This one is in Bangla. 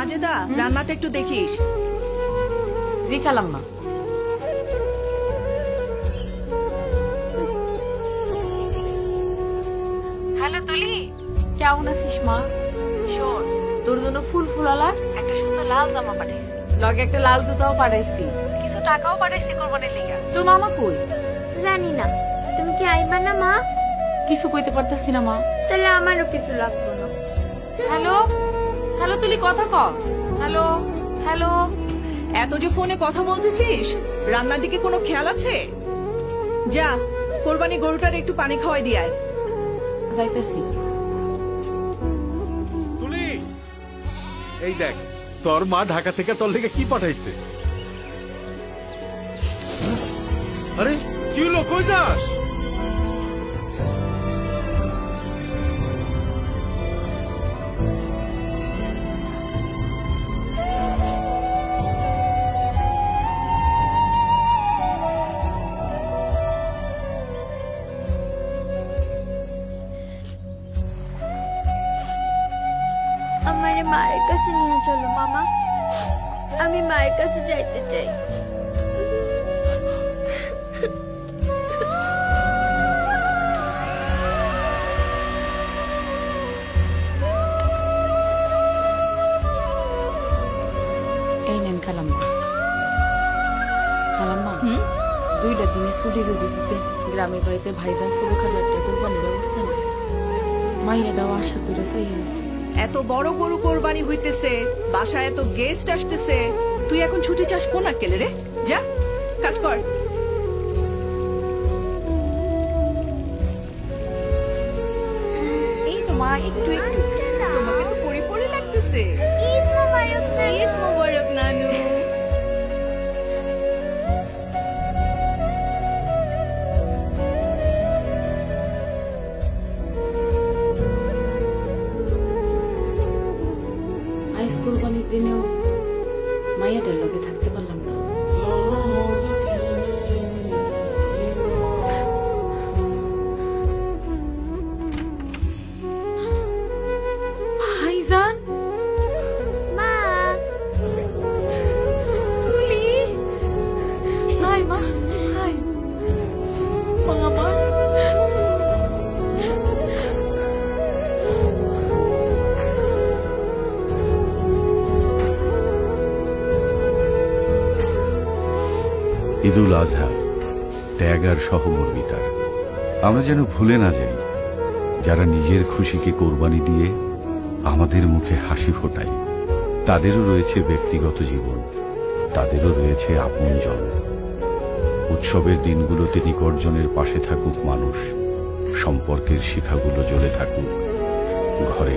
মাজেদা, রান্নাটা একটু দেখিস। জি খালাম্মা। হ্যালো তুলি, কেমন আছিস মা? শোন, তোর জন্য ফুল ফুলালা একটা সুন্দর লাল জামা পাঠাইছি, লগে একটা লাল জুতাও পাঠাইছি, কিছু টাকাও পাঠাইছি কোরবানির লিগা। তোর মামা কই? জানি না। তুমি কি আইবা না মা? কিছু কইতে পারতাছি না মা। তাহলে আমারও কিছু লাগবে না। হ্যালো হ্যালো তুলি, কথা ক। Hello hello. এত যে ফোনে কথা বলতেছিস, রান্নার দিকে কোনো খেয়াল আছে? যা, কোরবানি গরুটার একটু পানি খাওয়াই দিয়ে আয়। যাইতেছি। তুলি, এই দেখ তোর মা ঢাকা থেকে তোর লেগে কি পাঠাইছে। আরে কি হলো, কই যাস? আমারে মায়ের কাছে নিয়ে চলো মামা, আমি মায়ের কাছে যাইতে চাই। এই নেন খালাম্মা। খালাম্মা, 2টা দিনে ছুটি যদি দিতে গ্রামের বাড়িতে ভাইজান সবু খাবার একটা কোরবানির ব্যবস্থা নিছে। মাইয়াটাও আশা করে চাইয়া নিছে। এত বড় গরু কোরবানি হইতেছে, বাসায় এত গেস্ট আসতেছে, তুই এখন ছুটি চাস কোন আকেলে রে? যা কাজ কর। এই তো মা, একটু একটু তোমাকে তো পরি পরি লাগতেছে। ঈদ মোবারক নানু। ঈদ মোবারক নানু। আইস কোরবানির দিনেও মাইয়াটার লগে থাকতে পারলাম না। ভাইজান, মা, তুলি, হাই মা, হাই মামা। ঈদুল আজহা ত্যাগ আর সহমর্মিতার। আমরা যেন ভুলে না যাই, যারা নিজের খুশিকে কোরবানি দিয়ে আমাদের মুখে হাসি ফোটায়, তাদেরও রয়েছে ব্যক্তিগত জীবন, তাদেরও রয়েছে আপনজন। উৎসবের দিনগুলোতে নিকটজনের পাশে থাকুক মানুষ, সম্পর্কের শিখাগুলো জ্বলে থাকুক ঘরে।